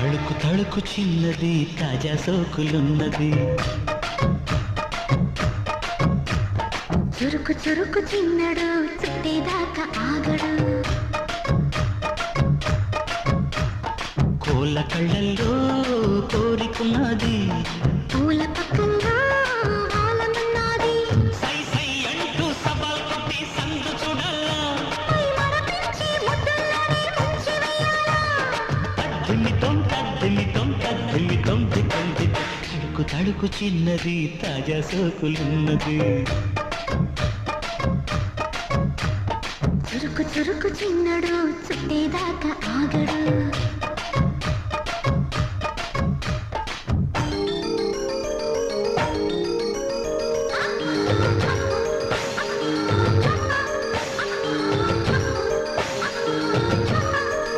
తళుకు తళుకు చిన్నది తాజా సోకులున్నది చురుకు చురుకు చిన్నడు చుట్టేదాకా ఆగడు కోళ్ళ కళ్ళల్లో కోరికున్నది పూల పక్కల్లో ఆలమన్నది సై సై అంటూ సవాల్ కొట్టి సందు చూడాలా పై మరపించి ముద్దుల్లోనే ముంచి వెయ్యాలా తద్దిమితం తద్దిమితం తద్దిమితం దిక్కంది తడుకు తడుకు చిన్నది తాజా సోకులున్నది